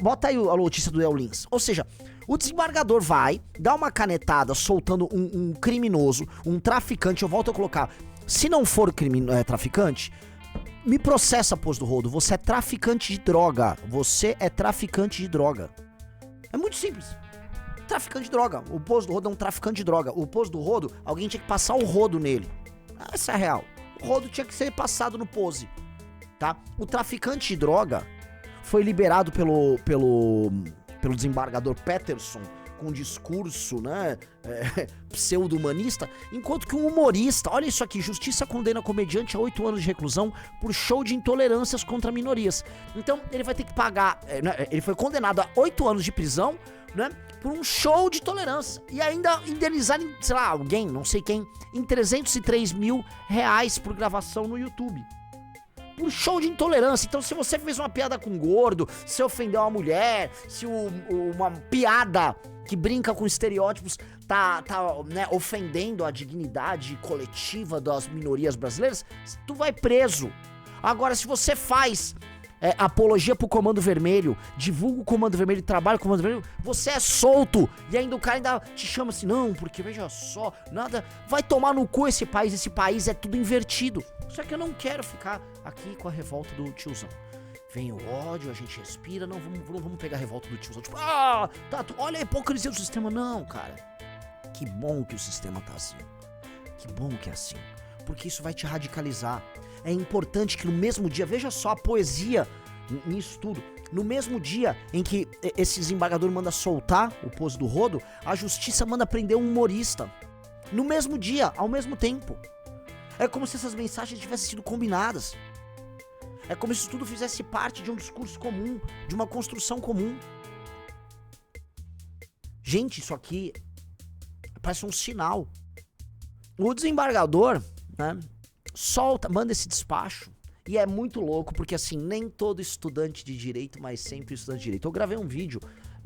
Bota aí a notícia do El Lins. Ou seja, o desembargador vai, dá uma canetada soltando um criminoso, um traficante. Eu volto a colocar, se não for traficante, me processa, Poço do Rodo. Você é traficante de droga. Você é traficante de droga. É muito simples. Traficante de droga. O Poço do Rodo é um traficante de droga. O Poço do Rodo, alguém tinha que passar o rodo nele. Essa é a real. O rodo tinha que ser passado no Pose, tá? O traficante de droga foi liberado pelo desembargador Peterson com um discurso, né, pseudo-humanista, enquanto que um humorista, olha isso aqui, justiça condena comediante a 8 anos de reclusão por show de intolerâncias contra minorias. Então ele vai ter que pagar, ele foi condenado a 8 anos de prisão, né, por um show de tolerância, e ainda indenizar, sei lá, alguém, não sei quem, em 303 mil reais por gravação no YouTube. Por show de intolerância. Então, se você fez uma piada com gordo, se ofendeu uma mulher, se uma piada que brinca com estereótipos tá né, ofendendo a dignidade coletiva das minorias brasileiras, tu vai preso. Agora, se você faz apologia pro Comando Vermelho, divulga o Comando Vermelho e trabalha com o Comando Vermelho, você é solto. E ainda o cara ainda te chama assim, não, porque veja só, nada, vai tomar no cu esse país é tudo invertido. Só que eu não quero ficar aqui com a revolta do tiozão. Vem o ódio, a gente respira, não vamos pegar a revolta do tiozão. Tipo, olha a hipocrisia do sistema. Não, cara, que bom que o sistema tá assim. Que bom que é assim. Porque isso vai te radicalizar. É importante que no mesmo dia, veja só a poesia nisso tudo, no mesmo dia em que esse desembargador manda soltar o Poço do Rodo, a justiça manda prender um humorista. No mesmo dia, ao mesmo tempo. É como se essas mensagens tivessem sido combinadas. É como se isso tudo fizesse parte de um discurso comum, de uma construção comum. Gente, isso aqui parece um sinal. O desembargador, né, manda esse despacho. E é muito louco, porque assim, nem todo estudante de direito, mas sempre estudante de direito. Eu gravei um vídeo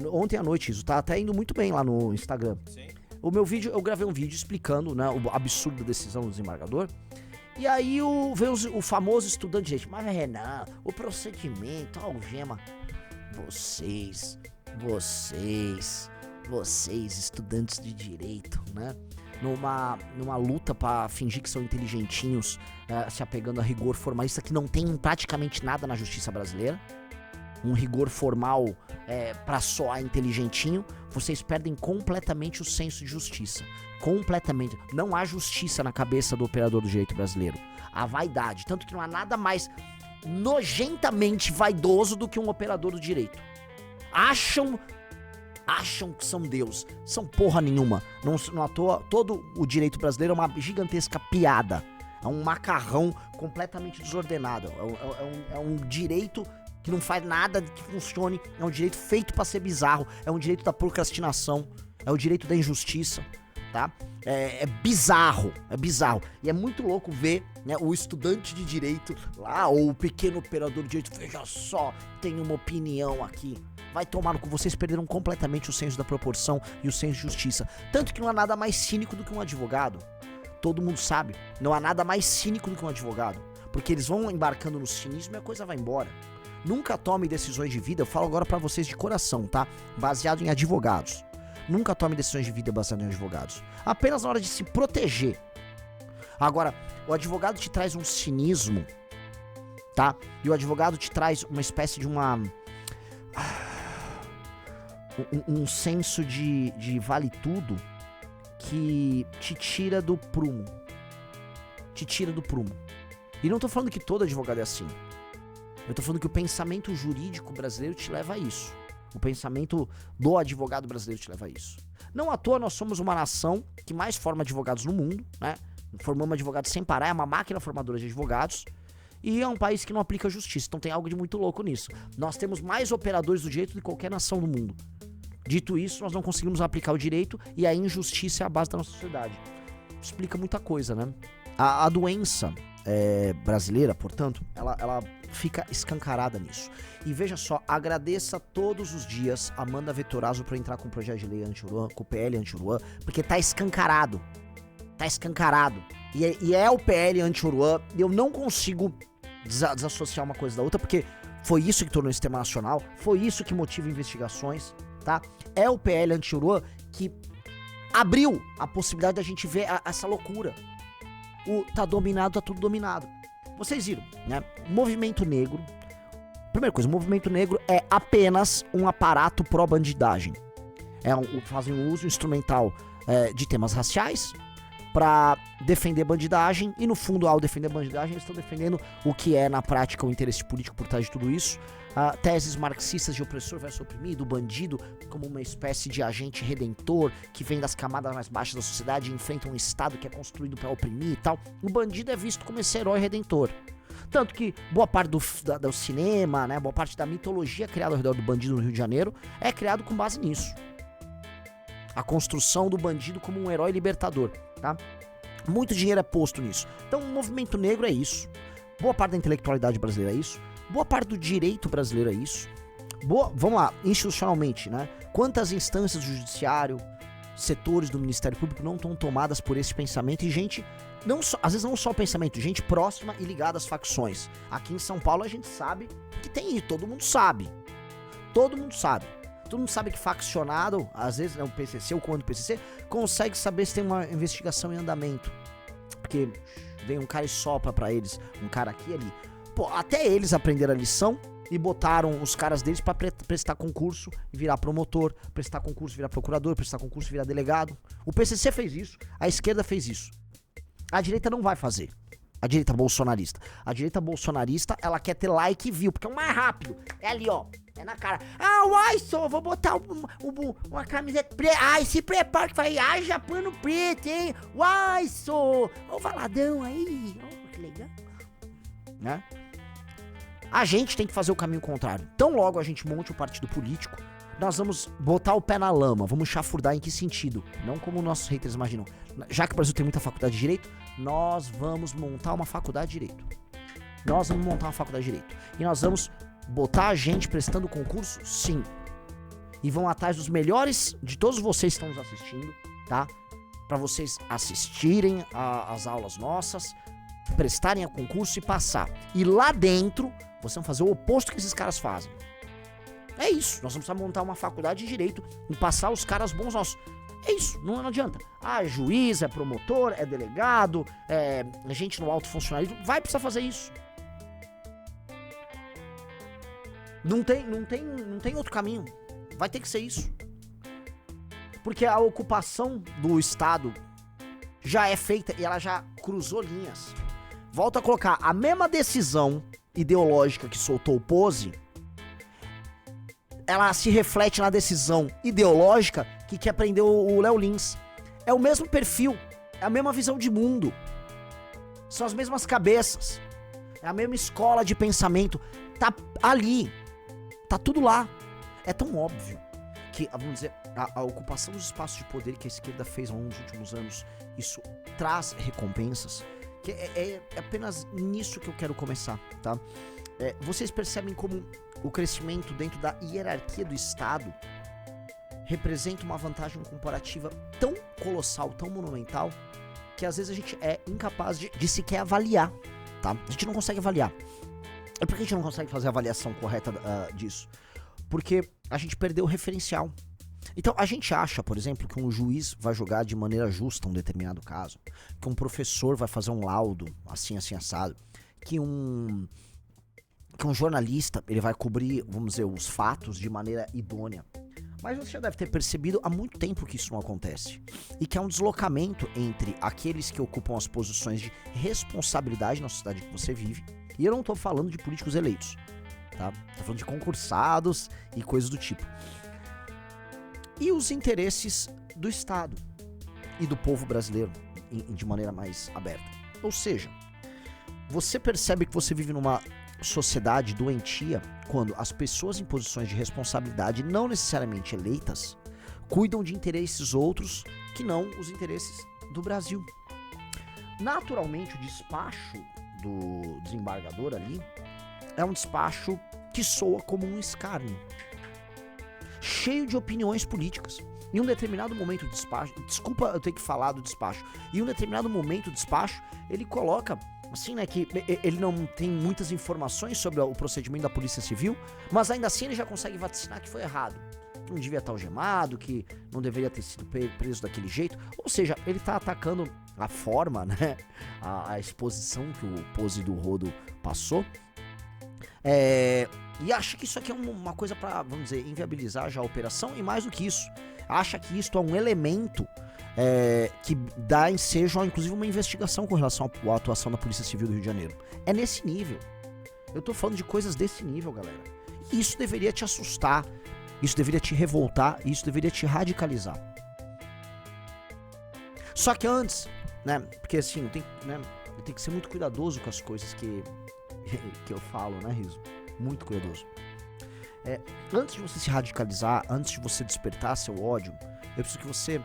ontem à noite, isso tá até indo muito bem lá no Instagram. Sim. Eu gravei um vídeo explicando, né, o absurdo da decisão do desembargador. E aí veio o famoso estudante de direito. Mas Renan, o procedimento, a algema. Vocês, estudantes de direito, né? Numa luta pra fingir que são inteligentinhos, se apegando a rigor formalista que não tem praticamente nada na justiça brasileira. Um rigor formal pra soar inteligentinho, vocês perdem completamente o senso de justiça. Completamente. Não há justiça na cabeça do operador do direito brasileiro. A vaidade. Tanto que não há nada mais nojentamente vaidoso do que um operador do direito. Acham que são Deus. São porra nenhuma. Não à toa, todo o direito brasileiro é uma gigantesca piada. É um macarrão completamente desordenado. É um direito que não faz nada que funcione. É um direito feito pra ser bizarro. É um direito da procrastinação. É o direito da injustiça, tá? É bizarro. É bizarro. E é muito louco ver, né, o estudante de direito lá, ou o pequeno operador de direito. Veja só, tem uma opinião aqui. Vai tomar no cu. Vocês perderam completamente o senso da proporção e o senso de justiça. Tanto que não há nada mais cínico do que um advogado. Todo mundo sabe. Não há nada mais cínico do que um advogado. Porque eles vão embarcando no cinismo e a coisa vai embora. Nunca tome decisões de vida, eu falo agora pra vocês de coração, tá? Baseado em advogados. Nunca tome decisões de vida baseadas em advogados. Apenas na hora de se proteger. Agora, o advogado te traz um cinismo, tá? E o advogado te traz uma espécie de um senso de vale tudo que te tira do prumo. Te tira do prumo. E não tô falando que todo advogado é assim. Eu tô falando que o pensamento jurídico brasileiro te leva a isso. O pensamento do advogado brasileiro te leva a isso. Não à toa nós somos uma nação que mais forma advogados no mundo, né? Formamos advogados sem parar, é uma máquina formadora de advogados. E é um país que não aplica justiça, então tem algo de muito louco nisso. Nós temos mais operadores do direito do que qualquer nação do mundo. Dito isso, nós não conseguimos aplicar o direito e a injustiça é a base da nossa sociedade. Explica muita coisa, né? A doença brasileira, portanto, ela fica escancarada nisso. E veja só, agradeça todos os dias a Amanda Vettorazzo por entrar com o projeto de lei anti-Uruan, com o PL anti-Uruan, porque tá escancarado. Tá escancarado. E é o PL anti-Uruan, e eu não consigo desassociar uma coisa da outra, porque Foi isso que tornou o sistema nacional, foi isso que motiva investigações, tá? É o PL anti-Uruan que abriu a possibilidade da gente ver essa loucura. Tá dominado, tá tudo dominado. Vocês viram, né? Movimento negro. Primeira coisa, o movimento negro é apenas um aparato pró-bandidagem. Fazem um uso instrumental de temas raciais para defender bandidagem, e no fundo, ao defender bandidagem, eles estão defendendo o que é na prática o interesse político por trás de tudo isso. Teses marxistas de opressor versus oprimido, o bandido como uma espécie de agente redentor que vem das camadas mais baixas da sociedade e enfrenta um estado que é construído para oprimir e tal. O bandido é visto como esse herói redentor. Tanto que boa parte do cinema, né, boa parte da mitologia criada ao redor do bandido no Rio de Janeiro é criado com base nisso. A construção do bandido como um herói libertador, tá? Muito dinheiro é posto nisso. Então o movimento negro é isso. Boa parte da intelectualidade brasileira é isso. Boa parte do direito brasileiro é isso. Vamos lá, institucionalmente, né? Quantas instâncias do judiciário, setores do Ministério Público não estão tomadas por esse pensamento e gente, às vezes não só o pensamento, gente próxima e ligada às facções. Aqui em São Paulo a gente sabe que tem isso, todo mundo sabe. Todo mundo sabe. Todo mundo sabe que faccionado, às vezes o PCC, o comando do PCC, consegue saber se tem uma investigação em andamento. Porque vem um cara e sopra pra eles, um cara aqui e ali. Pô, até eles aprenderam a lição e botaram os caras deles pra prestar concurso e virar promotor, prestar concurso e virar procurador, prestar concurso e virar delegado. O PCC fez isso, a esquerda fez isso. A direita não vai fazer. A direita bolsonarista. A direita bolsonarista, ela quer ter like e view, porque é o mais rápido. É ali, ó. É na cara. Uai, só vou botar uma camiseta preta. Ai, se prepara que vai. Ai, já pano preto, hein? Uai, só. Ó o valadão aí. Ó, que legal. Né? A gente tem que fazer o caminho contrário. Tão logo a gente monte o partido político, nós vamos botar o pé na lama, vamos chafurdar em que sentido? Não como nossos haters imaginam. Já que o Brasil tem muita faculdade de direito, nós vamos montar uma faculdade de direito. Nós vamos montar uma faculdade de direito. E nós vamos botar a gente prestando concurso? Sim. E vão atrás dos melhores de todos vocês que estão nos assistindo, tá? Pra vocês assistirem às aulas nossas, prestarem a concurso e passar. E lá dentro, vocês vão fazer o oposto que esses caras fazem. É isso, nós vamos precisar montar uma faculdade de direito e passar os caras bons nossos. É isso, não adianta. É juiz, é promotor, é delegado, é gente no alto funcionalismo, vai precisar fazer isso. Não tem outro caminho. Vai ter que ser isso. Porque a ocupação do Estado já é feita e ela já cruzou linhas. Volto a colocar, a mesma decisão ideológica que soltou o Pose, ela se reflete na decisão ideológica que quer prender o Léo Lins. É o mesmo perfil, é a mesma visão de mundo, são as mesmas cabeças, é a mesma escola de pensamento, tá ali, tá tudo lá. É tão óbvio que, vamos dizer, a ocupação dos espaços de poder que a esquerda fez ao longo dos últimos anos, isso traz recompensas, que é apenas nisso que eu quero começar, tá? Vocês percebem como o crescimento dentro da hierarquia do Estado representa uma vantagem comparativa tão colossal, tão monumental, que às vezes a gente é incapaz de sequer avaliar, tá? A gente não consegue avaliar. E por que a gente não consegue fazer a avaliação correta disso? Porque a gente perdeu o referencial. Então, a gente acha, por exemplo, que um juiz vai julgar de maneira justa um determinado caso, que um professor vai fazer um laudo assim, assado, que um jornalista ele vai cobrir, vamos dizer, os fatos de maneira idônea. Mas você já deve ter percebido há muito tempo que isso não acontece. E que há um deslocamento entre aqueles que ocupam as posições de responsabilidade na sociedade que você vive, e eu não tô falando de políticos eleitos, tá? Tô falando de concursados e coisas do tipo. E os interesses do Estado e do povo brasileiro de maneira mais aberta. Ou seja, você percebe que você vive numa sociedade doentia quando as pessoas em posições de responsabilidade, não necessariamente eleitas, cuidam de interesses outros que não os interesses do Brasil. Naturalmente, o despacho do desembargador ali é um despacho que soa como um escárnio, cheio de opiniões políticas. Em um determinado momento do despacho, desculpa eu ter que falar do despacho, em um determinado momento do despacho, ele coloca assim, né, que ele não tem muitas informações sobre o procedimento da Polícia Civil, mas ainda assim ele já consegue vaticinar que foi errado. Que não devia estar algemado, que não deveria ter sido preso daquele jeito. Ou seja, ele tá atacando a forma, né, a exposição que o Pose do Rodo passou. E acha que isso aqui é uma coisa pra, vamos dizer, inviabilizar já a operação, e mais do que isso, acha que isto é um elemento que dá ensejo, inclusive, uma investigação com relação à atuação da Polícia Civil do Rio de Janeiro. É nesse nível. Eu tô falando de coisas desse nível, galera. E isso deveria te assustar, isso deveria te revoltar, isso deveria te radicalizar. Só que antes, né, porque assim, eu tenho que ser muito cuidadoso com as coisas que eu falo, né, Riso? Muito cuidadoso. Antes de você se radicalizar, antes de você despertar seu ódio, eu preciso que você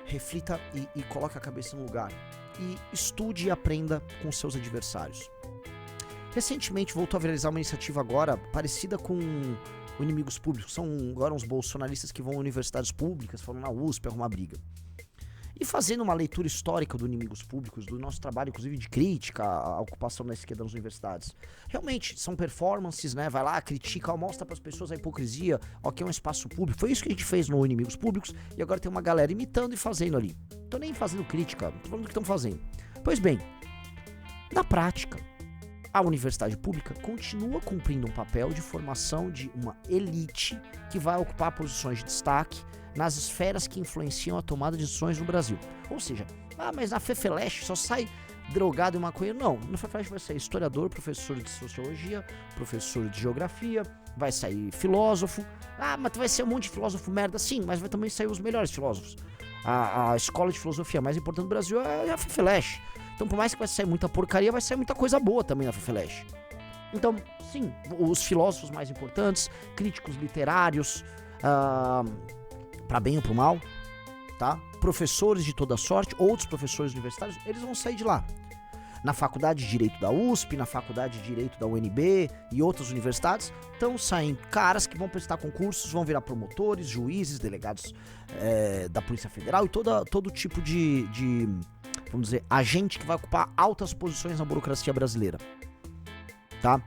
reflita e coloque a cabeça no lugar. E estude e aprenda com seus adversários. Recentemente voltou a viralizar uma iniciativa agora parecida com o Inimigos Públicos. São agora uns bolsonaristas que vão a universidades públicas, foram na USP arrumar briga. E fazendo uma leitura histórica do Inimigos Públicos, do nosso trabalho, inclusive de crítica à ocupação da esquerda nas universidades. Realmente, são performances, né? Vai lá, critica, mostra pras pessoas a hipocrisia, que é um espaço público. Foi isso que a gente fez no Inimigos Públicos, e agora tem uma galera imitando e fazendo ali. Não tô nem fazendo crítica, tô falando do que estão fazendo. Pois bem, na prática, a universidade pública continua cumprindo um papel de formação de uma elite que vai ocupar posições de destaque nas esferas que influenciam a tomada de decisões no Brasil. Ou seja, mas na FEFELESH só sai drogado e maconheiro. Não, na FEFELESH vai sair historiador, professor de sociologia, professor de geografia, vai sair filósofo. Mas vai ser um monte de filósofo merda. Sim, mas vai também sair os melhores filósofos. A escola de filosofia mais importante do Brasil é a FEFELESH. Então, por mais que vai sair muita porcaria, vai sair muita coisa boa também na FEFELESH. Então, sim, os filósofos mais importantes, críticos literários, pra bem ou pro mal, tá? Professores de toda sorte, outros professores universitários, eles vão sair de lá. Na Faculdade de Direito da USP, na Faculdade de Direito da UNB e outras universidades, estão saindo caras que vão prestar concursos, vão virar promotores, juízes, delegados da Polícia Federal e todo tipo de, vamos dizer, agente que vai ocupar altas posições na burocracia brasileira, tá?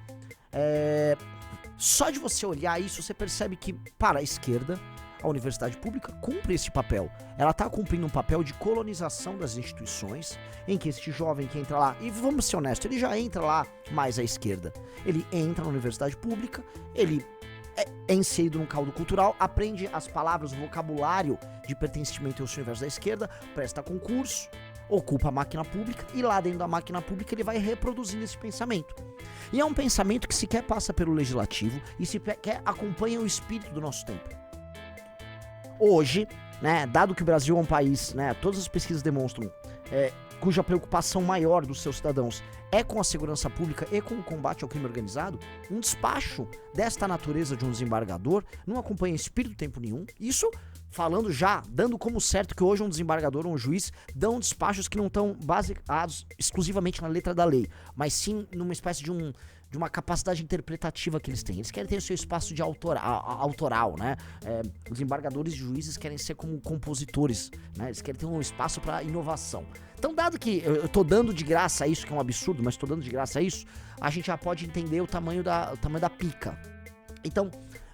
Só de você olhar isso, você percebe que, para a esquerda, a universidade pública cumpre esse papel. Ela está cumprindo um papel de colonização das instituições, em que este jovem que entra lá, e vamos ser honestos, ele já entra lá mais à esquerda. Ele entra na universidade pública, ele é inserido num caldo cultural, aprende as palavras, o vocabulário de pertencimento ao universo da esquerda, presta concurso, ocupa a máquina pública, e lá dentro da máquina pública ele vai reproduzindo esse pensamento. E é um pensamento que sequer passa pelo legislativo e sequer acompanha o espírito do nosso tempo. Hoje, né, dado que o Brasil é um país, né, todas as pesquisas demonstram, cuja preocupação maior dos seus cidadãos é com a segurança pública e com o combate ao crime organizado, um despacho desta natureza de um desembargador não acompanha espírito tempo nenhum. Isso falando já, dando como certo que hoje um desembargador ou um juiz dão despachos que não estão baseados exclusivamente na letra da lei, mas sim numa espécie de uma capacidade interpretativa que eles têm. Eles querem ter o seu espaço de autoral, né? Os desembargadores e juízes querem ser como compositores, né? Eles querem ter um espaço para inovação. Então, dado que eu tô dando de graça isso, que é um absurdo, mas tô dando de graça isso, a gente já pode entender o tamanho da pica. Então,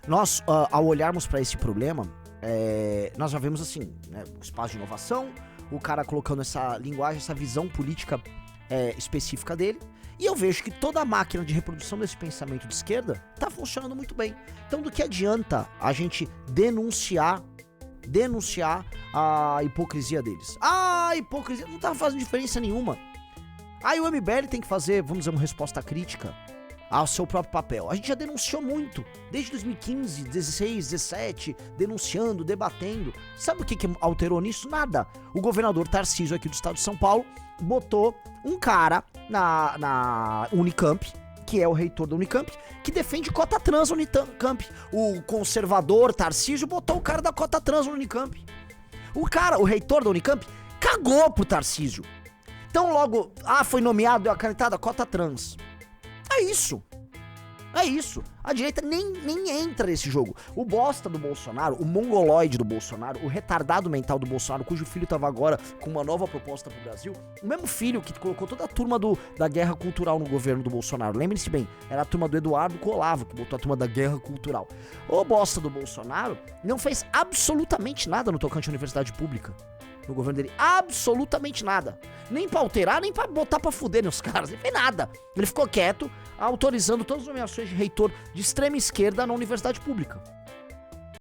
nós, ao olharmos para esse problema, nós já vemos assim, né, o espaço de inovação, o cara colocando essa linguagem, essa visão política específica dele. E eu vejo que toda a máquina de reprodução desse pensamento de esquerda tá funcionando muito bem. Então, do que adianta a gente denunciar a hipocrisia deles? A hipocrisia não tá fazendo diferença nenhuma. Aí o MBL tem que fazer, vamos dizer, uma resposta crítica ao seu próprio papel. A gente já denunciou muito, desde 2015, 16, 17, denunciando, debatendo. Sabe o que alterou nisso? Nada. O governador Tarcísio aqui do estado de São Paulo botou um cara na Unicamp, que é o reitor da Unicamp, que defende cota trans na Unicamp. O conservador Tarcísio botou o cara da cota trans na Unicamp. O reitor da Unicamp, cagou pro Tarcísio. Então logo, foi nomeado, deu a canetada, cota trans. É isso. A direita nem entra nesse jogo. O bosta do Bolsonaro, o mongoloide do Bolsonaro, o retardado mental do Bolsonaro, cujo filho tava agora com uma nova proposta pro Brasil, o mesmo filho que colocou toda a turma da guerra cultural no governo do Bolsonaro. Lembre-se bem, era a turma do Eduardo Colavo, que botou a turma da guerra cultural. O bosta do Bolsonaro não fez absolutamente nada no tocante à universidade pública. No governo dele, absolutamente nada. Nem pra alterar, nem pra botar pra fuder nos caras, nem fez nada. Ele ficou quieto, autorizando todas as nomeações de reitor de extrema esquerda na universidade pública.